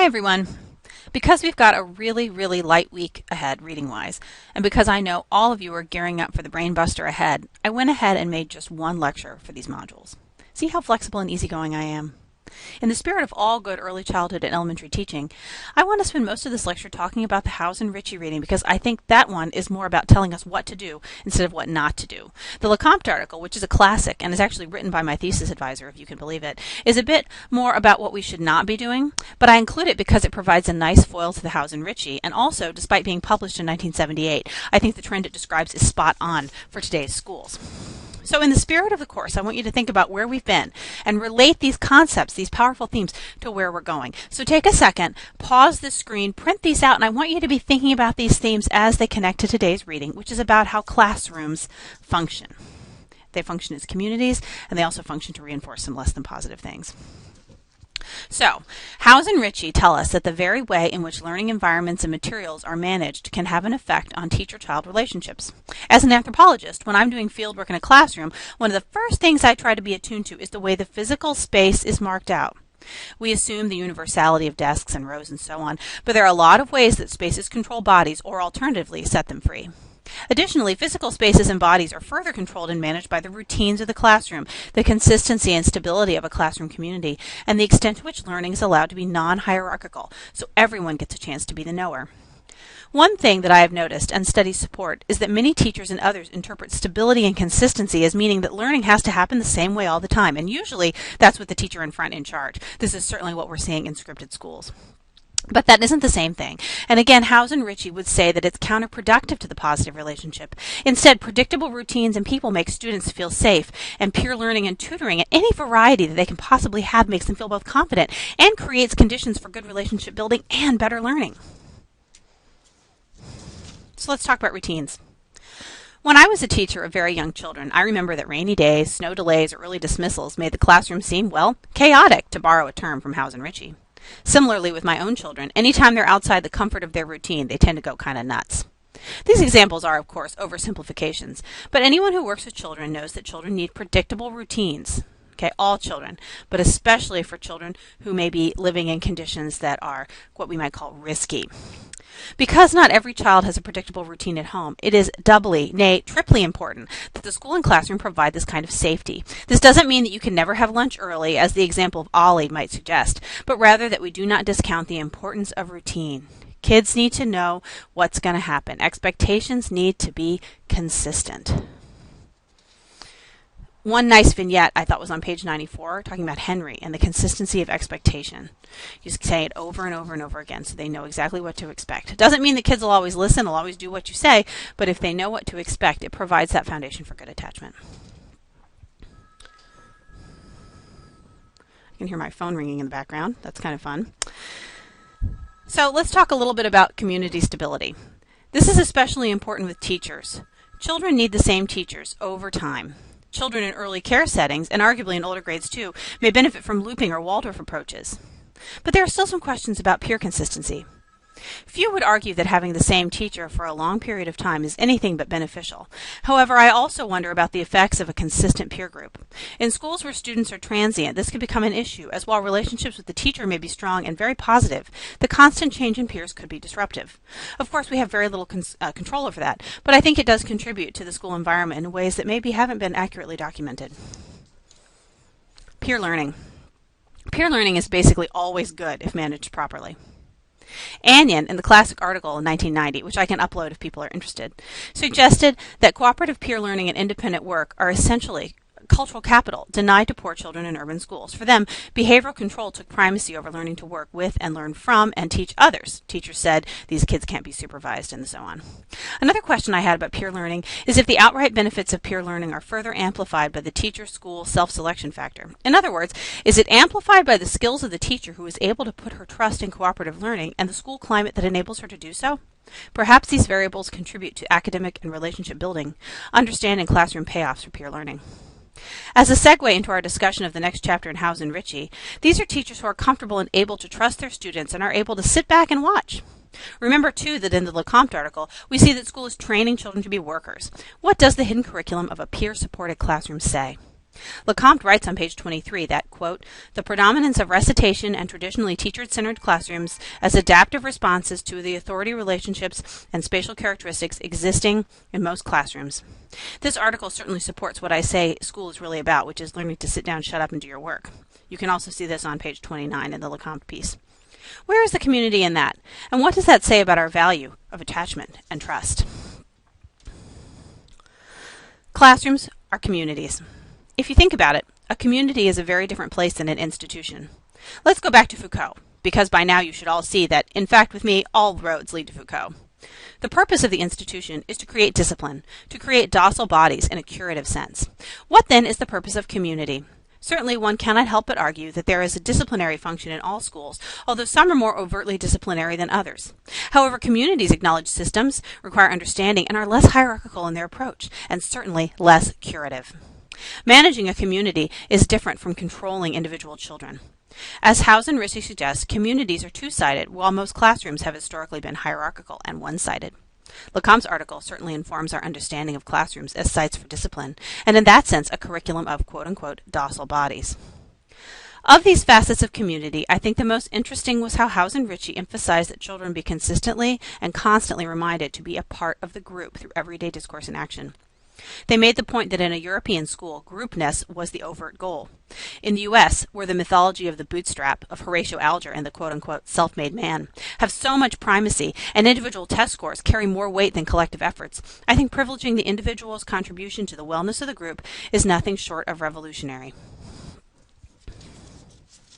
everyone. Because we've got a really light week ahead reading-wise, and because I know all of you are gearing up for the Brain Buster ahead, I went ahead and made just one lecture for these modules. See how flexible and easygoing I am? In the spirit of all good early childhood and elementary teaching, I want to spend most of this lecture talking about the Howes and Ritchie reading because I think that one is more about telling us what to do instead of what not to do. The LeCompte article, which is a classic and is actually written by my thesis advisor, if you can believe it, is a bit more about what we should not be doing, but I include it because it provides a nice foil to the Howes and Ritchie, and also, despite being published in 1978, I think the trend it describes is spot on for today's schools. So in the spirit of the course, I want you to think about where we've been and relate these concepts, these powerful themes, to where we're going. So take a second, pause the screen, print these out, and I want you to be thinking about these themes as they connect to today's reading, which is about how classrooms function. They function as communities, and they also function to reinforce some less than positive things. So, Howes and Ritchie tell us that the very way in which learning environments and materials are managed can have an effect on teacher-child relationships. As an anthropologist, when I'm doing fieldwork in a classroom, one of the first things I try to be attuned to is the way the physical space is marked out. We assume the universality of desks and rows and so on, but there are a lot of ways that spaces control bodies or alternatively set them free. Additionally, physical spaces and bodies are further controlled and managed by the routines of the classroom, the consistency and stability of a classroom community, and the extent to which learning is allowed to be non-hierarchical, so everyone gets a chance to be the knower. One thing that I have noticed and studies support is that many teachers and others interpret stability and consistency as meaning that learning has to happen the same way all the time, and usually that's with the teacher in front in charge. This is certainly what we're seeing in scripted schools. But that isn't the same thing. And again, Howes and Ritchie would say that it's counterproductive to the positive relationship. Instead, predictable routines and people make students feel safe, and peer learning and tutoring at any variety that they can possibly have makes them feel both confident and creates conditions for good relationship building and better learning. So let's talk about routines. When I was a teacher of very young children, I remember that rainy days, snow delays, or early dismissals made the classroom seem, well, chaotic, to borrow a term from Howes and Ritchie. Similarly with my own children, anytime they're outside the comfort of their routine, they tend to go kind of nuts. These examples are, of course, oversimplifications, but anyone who works with children knows that children need predictable routines. Okay, all children, but especially for children who may be living in conditions that are what we might call risky. Because not every child has a predictable routine at home, it is doubly, nay, triply important that the school and classroom provide this kind of safety. This doesn't mean that you can never have lunch early, as the example of Ollie might suggest, but rather that we do not discount the importance of routine. Kids need to know what's going to happen. Expectations need to be consistent. One nice vignette I thought was on page 94, talking about Henry and the consistency of expectation. You just say it over and over and over again so they know exactly what to expect. It doesn't mean the kids will always listen, will always do what you say, but if they know what to expect, it provides that foundation for good attachment. I can hear my phone ringing in the background. That's kind of fun. So let's talk a little bit about community stability. This is especially important with teachers. Children need the same teachers over time. Children in early care settings, and arguably in older grades too, may benefit from looping or Waldorf approaches. But there are still some questions about peer consistency. Few would argue that having the same teacher for a long period of time is anything but beneficial. However, I also wonder about the effects of a consistent peer group. In schools where students are transient, this can become an issue, as while relationships with the teacher may be strong and very positive, the constant change in peers could be disruptive. Of course, we have very little control over that, but I think it does contribute to the school environment in ways that maybe haven't been accurately documented. Peer learning. Peer learning is basically always good if managed properly. Anyon, in the classic article in 1990, which I can upload if people are interested, suggested that cooperative peer learning and independent work are essentially cultural capital denied to poor children in urban schools. For them, behavioral control took primacy over learning to work with and learn from and teach others. Teachers said these kids can't be supervised and so on. Another question I had about peer learning is if the outright benefits of peer learning are further amplified by the teacher-school self-selection factor. In other words, is it amplified by the skills of the teacher who is able to put her trust in cooperative learning and the school climate that enables her to do so? Perhaps these variables contribute to academic and relationship building, understanding classroom payoffs for peer learning. As a segue into our discussion of the next chapter in Howes and Ritchie, these are teachers who are comfortable and able to trust their students and are able to sit back and watch. Remember, too, that in the LeCompte article, we see that school is training children to be workers. What does the hidden curriculum of a peer-supported classroom say? Lecomte writes on page 23 that, quote, the predominance of recitation and traditionally teacher-centered classrooms as adaptive responses to the authority relationships and spatial characteristics existing in most classrooms. This article certainly supports what I say school is really about, which is learning to sit down, shut up, and do your work. You can also see this on page 29 in the Lecomte piece. Where is the community in that? And what does that say about our value of attachment and trust? Classrooms are communities. If you think about it, a community is a very different place than an institution. Let's go back to Foucault, because by now you should all see that, in fact, with me, all roads lead to Foucault. The purpose of the institution is to create discipline, to create docile bodies in a curative sense. What then is the purpose of community? Certainly one cannot help but argue that there is a disciplinary function in all schools, although some are more overtly disciplinary than others. However, communities acknowledge systems, require understanding, and are less hierarchical in their approach, and certainly less curative. Managing a community is different from controlling individual children. As Howes and Ritchie suggests, communities are two-sided, while most classrooms have historically been hierarchical and one-sided. Lecomte's article certainly informs our understanding of classrooms as sites for discipline, and in that sense a curriculum of quote-unquote docile bodies. Of these facets of community, I think the most interesting was how Howes and Ritchie emphasized that children be consistently and constantly reminded to be a part of the group through everyday discourse and action. They made the point that in a European school, groupness was the overt goal. In the U.S., where the mythology of the bootstrap, of Horatio Alger and the quote-unquote self-made man, have so much primacy and individual test scores carry more weight than collective efforts, I think privileging the individual's contribution to the wellness of the group is nothing short of revolutionary.